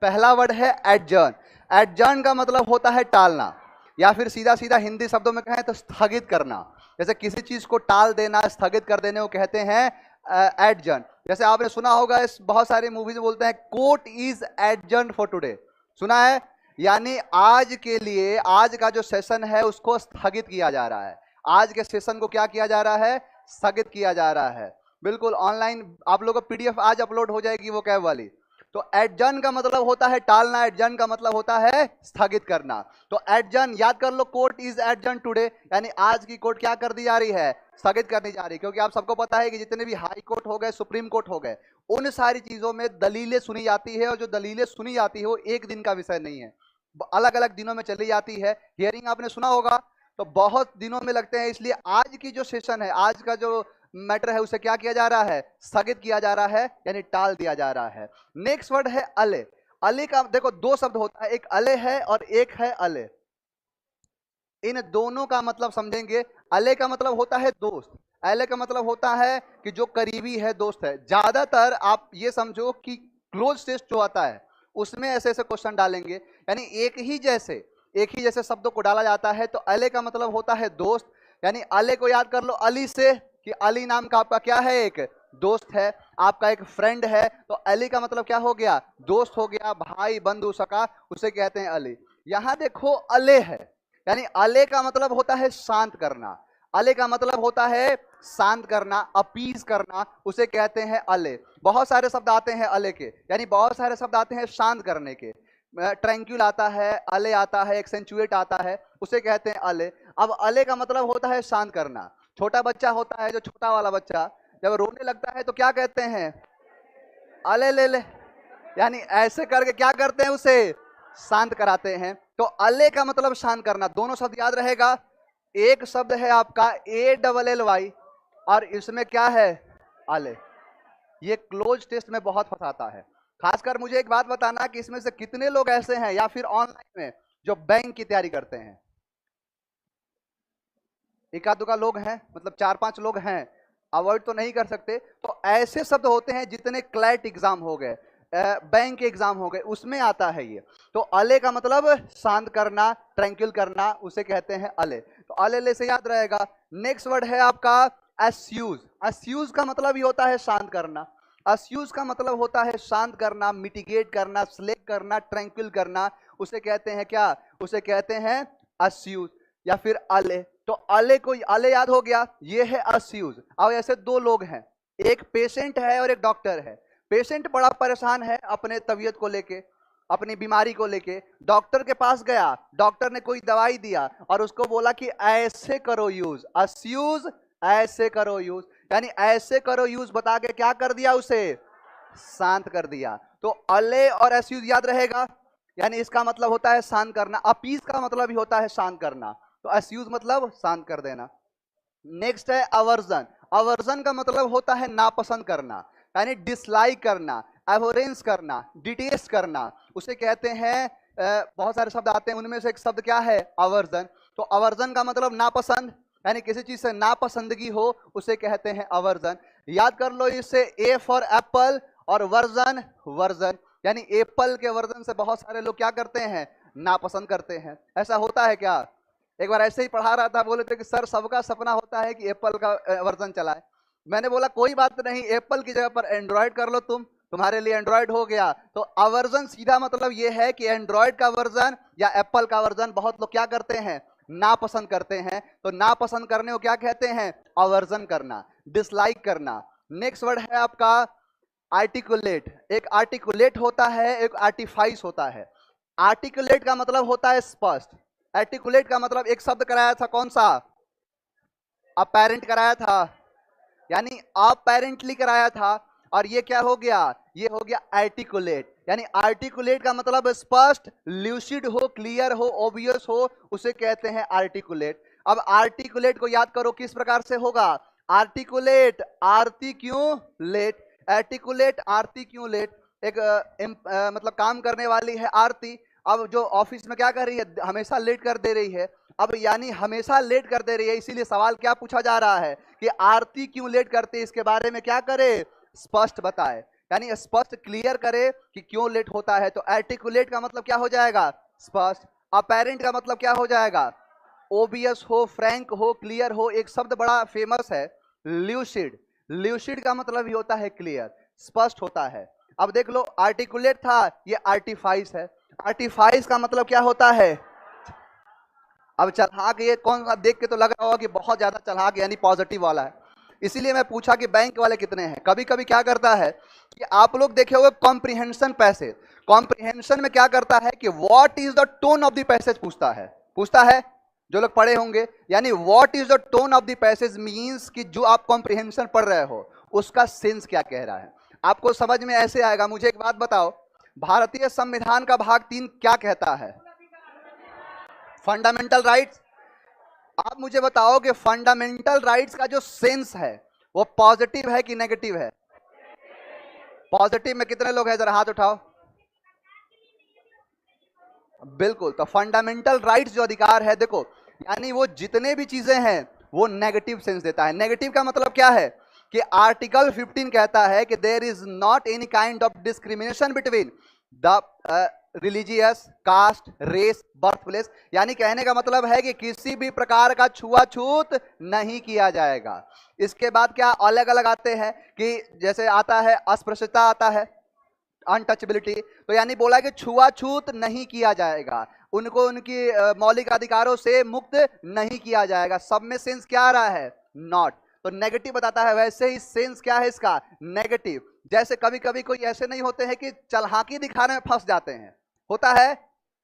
पहला वर्ड है adjourn. Adjourn का मतलब होता है टालना, या फिर सीधा सीधा हिंदी शब्दों में कहें तो स्थगित करना। जैसे किसी चीज को टाल देना, स्थगित कर देने को कहते हैं एडजर्न। जैसे आपने सुना होगा, इस बहुत सारी मूवीज में बोलते हैं court is adjourn for today, सुना है? यानी आज के लिए, आज का जो सेशन है उसको स्थगित किया जा रहा है। आज के सेशन को क्या किया जा रहा है? स्थगित किया जा रहा है। बिल्कुल ऑनलाइन आप लोगों को पीडीएफ आज अपलोड हो जाएगी वो कैब वाली। तो एडजर्न का मतलब होता है टालना, एडजर्न का मतलब होता है स्थगित करना। तो एडजर्न याद कर लो, कोर्ट इज एडजर्न टुडे, यानी आज की कोर्ट क्या कर दी जा रही है? स्थगित करनी जा रही है। क्योंकि आप सबको पता है कि जितने भी हाई कोर्ट हो गए, सुप्रीम कोर्ट हो गए, उन सारी चीजों में दलीलें सुनी जाती है, और जो दलीलें सुनी जाती है वो एक दिन का विषय नहीं है, अलग अलग दिनों में चली जाती है। हियरिंग आपने सुना होगा, तो बहुत दिनों में लगते हैं। इसलिए आज की जो सेशन है, आज का जो मैटर है, उसे क्या किया जा रहा है? स्थगित किया जा रहा है, यानी टाल दिया जा रहा है। नेक्स्ट वर्ड है अले। अले का देखो दो शब्द होता है, एक अले है और एक है अले। इन दोनों का मतलब समझेंगे। अले का मतलब होता है दोस्त, अले का मतलब होता है कि जो करीबी है, दोस्त है। ज्यादातर आप ये समझो कि क्लोज टेस्ट जो आता है उसमें ऐसे ऐसे क्वेश्चन डालेंगे, यानी एक ही जैसे शब्दों को डाला जाता है। तो अले का मतलब होता है दोस्त, यानी अले को याद कर लो अली से, कि अली नाम का आपका क्या है? एक दोस्त है, आपका एक फ्रेंड है। तो अली का मतलब क्या हो गया? दोस्त हो गया, भाई बंधु सखा, उसे कहते हैं अली। यहां देखो अले है, यानी अले का मतलब होता है शांत करना। अले का मतलब होता है शांत करना, अपीज करना, उसे कहते हैं अले। बहुत सारे शब्द आते हैं अले के, यानी बहुत सारे शब्द आते हैं शांत करने के। ट्रैंक्यूल आता है, अले आता है, एक्सेंचुएट आता है, उसे कहते हैं अले। अब अले का मतलब होता है शांत करना। छोटा बच्चा होता है, जो छोटा वाला बच्चा जब रोने लगता है तो क्या कहते हैं? अले ले ले, यानी ऐसे करके क्या करते हैं? उसे शांत कराते हैं। तो अले का मतलब शांत करना। दोनों शब्द याद रहेगा। एक शब्द है आपका ALLY, और इसमें क्या है? अले। ये क्लोज टेस्ट में बहुत फंसाता है। खासकर मुझे एक बात बताना कि इसमें से कितने लोग ऐसे हैं, या फिर ऑनलाइन में जो बैंक की तैयारी करते हैं? एका दुका लोग हैं, मतलब 4-5 लोग हैं, अवॉइड तो नहीं कर सकते। तो ऐसे शब्द होते हैं, जितने क्लैट एग्जाम हो गए, बैंक एग्जाम हो गए, उसमें आता है ये। तो अले का मतलब शांत करना, ट्रैंक्विल करना, उसे कहते हैं अले। तो अले से याद रहेगा। नेक्स्ट वर्ड है आपका अस्यूज। अस्यूज का मतलब ही होता है शांत करना। अस्यूज का मतलब होता है शांत करना, मिटिगेट करना, स्लेक करना, ट्रैंक्विल करना, उसे कहते हैं क्या? उसे कहते हैं अस्यूज या फिर अले। तो अले को, अले याद हो गया, ये है अस्यूज। अब ऐसे दो लोग हैं, एक पेशेंट है और एक डॉक्टर है। पेशेंट बड़ा परेशान है अपने तबीयत को लेके, अपनी बीमारी को लेके, डॉक्टर के पास गया, डॉक्टर ने कोई दवाई दिया और उसको बोला कि ऐसे करो यूज, अस्यूज, ऐसे करो यूज, यानी ऐसे करो यूज बता के क्या कर दिया? उसे शांत कर दिया। तो अले और अस्यूज याद रहेगा, यानी इसका मतलब होता है शांत करना। अपीज का मतलब ही होता है शांत करना, तो अस्यूज मतलब शांत कर देना। नेक्स्ट है अवर्जन। अवर्जन का मतलब होता है नापसंद करना, यानी डिसलाइक करना, एवोरेंस करना, डिटेस्ट करना, उसे कहते हैं बहुत सारे शब्द आते हैं, उनमें से एक शब्द क्या है? अवर्जन। तो अवर्जन का मतलब नापसंद, यानी किसी चीज से नापसंदगी हो, उसे कहते हैं अवर्जन। याद कर लो इससे, ए फॉर एप्पल और वर्जन, वर्जन, यानी एप्पल के वर्जन से बहुत सारे लोग क्या करते हैं? नापसंद करते हैं। ऐसा होता है क्या? एक बार ऐसे ही पढ़ा रहा था, बोले थे कि सर सबका सपना होता है कि एप्पल का वर्जन चलाए। मैंने बोला कोई बात नहीं, एप्पल की जगह पर एंड्रॉयड कर लो तुम, तुम्हारे लिए एंड्रॉयड हो गया। तो अवर्जन सीधा मतलब ये है कि एंड्रॉयड का वर्जन या एप्पल का वर्जन बहुत लोग क्या करते हैं? नापसंद करते हैं। तो नापसंद करने को क्या कहते हैं? अवर्जन करना, डिसलाइक करना। नेक्स्ट वर्ड है आपका आर्टिकुलेट। एक आर्टिकुलेट होता है, एक आर्टिफाइस होता है। आर्टिकुलेट का मतलब होता है स्पष्ट। आर्टिकुलेट का मतलब एक शब्द कराया था, कौन सा? अपेरेंट कराया था, यानी अपेरेंटली कराया था। और ये क्या हो गया? ये हो गया आर्टिकुलेट। यानी आर्टिकुलेट का मतलब स्पष्ट, ल्यूसिड हो, क्लियर हो, ओबियस हो, उसे कहते हैं आर्टिकुलेट। अब आर्टिकुलेट को याद करो किस प्रकार से होगा? आर्टिकुलेट आरती क्यों लेट, आर्टिकुलेट आरती क्यों लेट। एक मतलब काम करने वाली है आरती, अब जो ऑफिस में क्या कर रही है? हमेशा लेट कर दे रही है। अब यानी हमेशा लेट कर दे रही है, इसीलिए सवाल क्या पूछा जा रहा है कि आरती क्यों लेट करती है, इसके बारे में क्या करे? स्पष्ट बताए। यानी स्पष्ट क्लियर करे कि क्यों लेट होता है। तो आर्टिकुलेट का मतलब क्या हो जाएगा? स्पष्ट। अपेरेंट का मतलब क्या हो जाएगा? ओबियस हो, फ्रैंक हो, क्लियर हो। एक शब्द बड़ा फेमस है, ल्यूसिड। ल्यूसिड का मतलब ही होता है क्लियर, स्पष्ट होता है। अब देख लो, आर्टिकुलेट था, ये आर्टिफाइस है। आर्टिफाइस का मतलब क्या होता है? अब चलहाक, ये कौन सा देख के तो लग रहा होगा कि बहुत ज्यादा चलहाक यानी पॉजिटिव वाला है, इसीलिए मैं पूछा कि बैंक वाले कितने हैं। कभी कभी क्या करता है कि आप लोग देखे हुए कॉम्प्रिहेंशन पैसेज, कॉम्प्रिहेंशन में क्या करता है कि what is the tone of the passage पूछता है जो लोग पढ़े होंगे। यानी what is the tone of the passage means कि जो आप कॉम्प्रिहेंशन पढ़ रहे हो उसका सेंस क्या कह रहा है। आपको समझ में ऐसे आएगा। मुझे एक बात बताओ, भारतीय संविधान का भाग 3 क्या कहता है? Fundamental rights. आप मुझे बताओ कि फंडामेंटल राइट्स का जो सेंस है वो पॉजिटिव है कि नेगेटिव है? पॉजिटिव में कितने लोग हैं, जरा हाथ उठाओ। बिल्कुल। तो फंडामेंटल राइट्स जो अधिकार है, देखो, यानी वो जितने भी चीजें हैं वो नेगेटिव सेंस देता है। नेगेटिव का मतलब क्या है कि आर्टिकल 15 कहता है कि there is not any kind of discrimination between the religious, caste, race, birth place. यानी कहने का मतलब है कि किसी भी प्रकार का छुआछूत नहीं किया जाएगा। इसके बाद क्या अलग अलग आते हैं कि जैसे आता है अस्पृश्यता, आता है अनटचेबिलिटी। तो यानी बोला कि छुआछूत नहीं किया जाएगा, उनको उनकी मौलिक अधिकारों से मुक्त नहीं किया जाएगा। सब में सेंस क्या आ रहा है? नॉट। तो नेगेटिव बताता है। वैसे ही सेंस क्या है इसका? नेगेटिव। जैसे कभी कभी कोई ऐसे नहीं होते हैं कि चलहाकी दिखाने में फंस जाते हैं, होता है,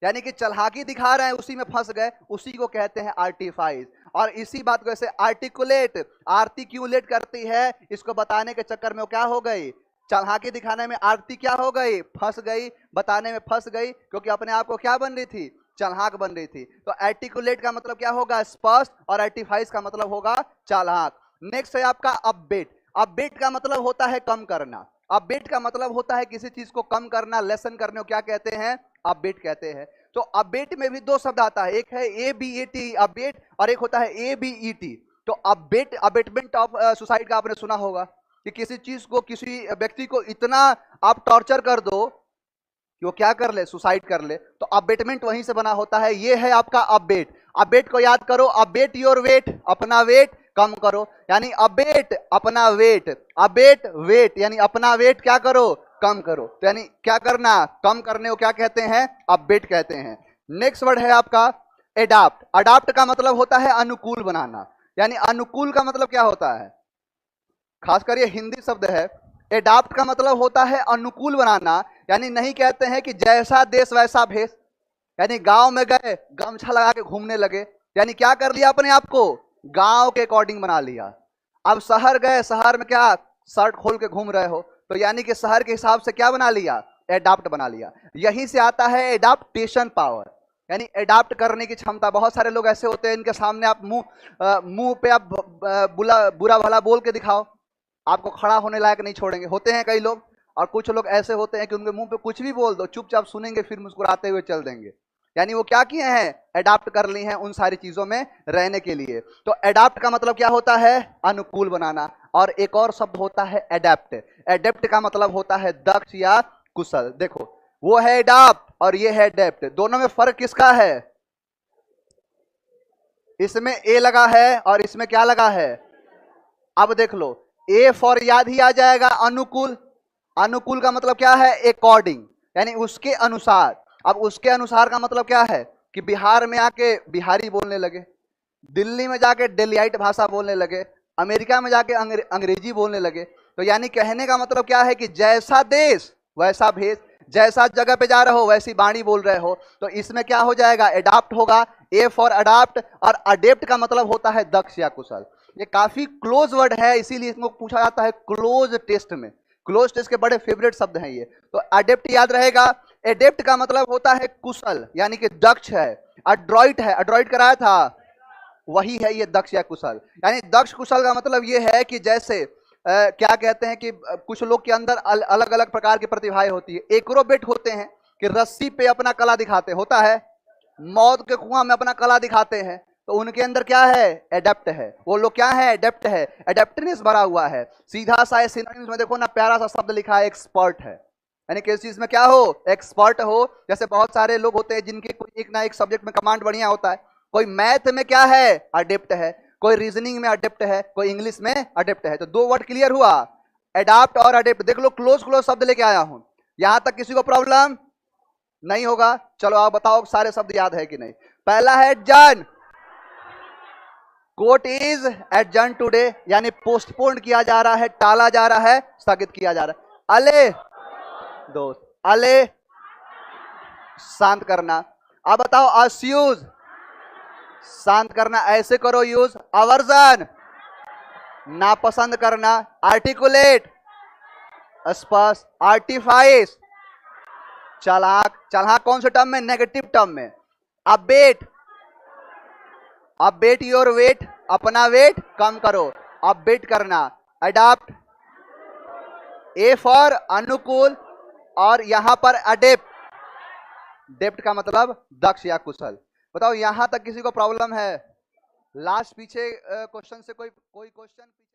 यानी कि चलहाकी दिखा रहे हैं उसी में फंस गए, उसी को कहते हैं आर्टिफाइस। और इसी बात को ऐसे आर्टिकुलेट, आर्टिक्यूलेट करती है, इसको बताने के चक्कर में वो क्या हो गई? चलहाकी दिखाने में आरती क्या हो गई? फंस गई, बताने में फंस गई, क्योंकि अपने आप को क्या बन रही थी? चलहाक बन रही थी। तो आर्टिकुलेट का मतलब क्या होगा? स्पष्ट। और आर्टिफाइस का मतलब होगा चालाक। नेक्स्ट है आपका अपडेट। अपडेट का मतलब होता है कम करना। अपडेट का मतलब होता है किसी चीज को कम करना, लेसन करने को क्या कहते हैं? अपडेट कहते हैं। तो अपडेट में भी दो शब्द आता है, एक है ABET अपडेट, और एक होता है ABET। तो अपडेट, अबेटमेंट ऑफ सुसाइड का आपने सुना होगा कि किसी चीज को, किसी व्यक्ति को इतना आप टॉर्चर कर दो कि वो क्या कर ले? सुसाइड कर ले। तो अबेटमेंट वहीं से बना होता है। ये है आपका अपडेट। अपडेट को याद करो, अपडेट योर वेट, अपना वेट कम करो। यानी अबेट अपना वेट, अबेट वेट यानी अपना वेट क्या करो? कम करो। तो यानी क्या करना? कम करने को क्या कहते हैं? अपडेट कहते हैं। नेक्स्ट वर्ड है आपका एडाप्ट। अडाप्ट का मतलब होता है अनुकूल बनाना। यानी अनुकूल का मतलब क्या होता है? खासकर ये हिंदी शब्द है। एडाप्ट का मतलब होता है अनुकूल बनाना। यानी नहीं कहते हैं कि जैसा देश वैसा भेष, यानी गांव में गए गमछा लगा के घूमने लगे, यानी क्या कर लिया? अपने आप को गांव के अकॉर्डिंग बना लिया। अब शहर गए, शहर में क्या शर्ट खोल के घूम रहे हो, तो यानी कि शहर के हिसाब से क्या बना लिया? एडाप्ट बना लिया। यहीं से आता है एडाप्टेशन पावर, यानी एडाप्ट करने की क्षमता। बहुत सारे लोग ऐसे होते हैं, इनके सामने आप मुंह पे आप बुरा भला बोल के दिखाओ, आपको खड़ा होने लायक नहीं छोड़ेंगे। होते हैं कई लोग। और कुछ लोग ऐसे होते हैं कि उनके मुंह पे कुछ भी बोल दो, चुपचाप सुनेंगे, फिर मुस्कुराते हुए चल देंगे। यानी वो क्या किए हैं? एडाप्ट कर ली हैं उन सारी चीजों में रहने के लिए। तो एडाप्ट का मतलब क्या होता है? अनुकूल बनाना। और एक और शब्द होता है एडेप्ट। एडेप्ट का मतलब होता है दक्ष या कुशल। देखो, वो है एडाप्ट और ये है एडेप्ट। दोनों में फर्क किसका है? इसमें ए लगा है और इसमें क्या लगा है? अब देख लो, ए फॉर याद ही आ जाएगा, अनुकूल। अनुकूल का मतलब क्या है? अकॉर्डिंग, यानी उसके अनुसार। अब उसके अनुसार का मतलब क्या है कि बिहार में आके बिहारी बोलने लगे, दिल्ली में जाके दिल्लीइट भाषा बोलने लगे, अमेरिका में जाके अंग्रेजी बोलने लगे। तो यानी कहने का मतलब क्या है कि जैसा देश वैसा भेष, जैसा जगह पे जा रहे हो वैसी वाणी बोल रहे हो। तो इसमें क्या हो जाएगा? एडाप्ट होगा, ए फॉर अडाप्ट। और अडेप्ट का मतलब होता है दक्ष या कुशल। ये काफी क्लोज वर्ड है, इसीलिए इसको पूछा जाता है क्लोज टेस्ट में। क्लोज टेस्ट के बड़े फेवरेट शब्द हैं ये। तो अडेप्ट याद रहेगा। एडेप्ट का मतलब होता है कुशल, यानी कि दक्ष है। अड्रॉइट है, अड्रॉइट कराया था, वही है ये दक्ष या कुशल। यानी दक्ष कुशल का मतलब ये है कि जैसे क्या कहते हैं कि कुछ लोग के अंदर अलग अलग प्रकार की प्रतिभाएं होती है। एक्रोबेट होते हैं कि रस्सी पे अपना कला दिखाते, होता है, मौत के कुआं में अपना कला दिखाते हैं। तो उनके अंदर क्या है? एडेप्ट है। वो लोग क्या है? एडेप्ट है, एडेप्टनेस भरा हुआ है। सीधा सा सिनोनिम्स में देखो ना, प्यारा सा शब्द लिखा है एक्सपर्ट है, यानी किस चीज में क्या हो? एक्सपर्ट हो। जैसे बहुत सारे लोग होते हैं जिनके कोई एक ना एक सब्जेक्ट में कमांड बढ़िया होता है। कोई मैथ में क्या है? अडेप्ट है। कोई रीजनिंग में अडेप्ट है, कोई इंग्लिश में अडेप्ट है। तो दो वर्ड क्लियर हुआ, एडाप्ट और अडेप्ट। देख लो, क्लोज क्लोज शब्द लेके आया हूं, यहां तक किसी को प्रॉब्लम नहीं होगा। चलो आप बताओ सारे शब्द याद है कि नहीं। पहला है adjourn, court is adjourn today, यानी पोस्टपोन किया जा रहा है, टाला जा रहा है, स्थगित किया जा रहा है। अले दोस्त, अले शांत करना। अब बताओ अस्यूज, शांत करना, ऐसे करो यूज। अवर्जन, नापसंद करना। आर्टिकुलेट, स्पष्ट। आर्टिफाइस, चालाक। चालाक कौन से टर्म में? नेगेटिव टर्म में। अपडेट, अपडेट योर वेट, अपना वेट कम करो, अपडेट करना। अडॉप्ट, ए फॉर अनुकूल, और यहां पर अडेप्ट, डेप्ट का मतलब दक्ष या कुशल। बताओ यहां तक किसी को प्रॉब्लम है? लास्ट पीछे क्वेश्चन से कोई क्वेश्चन?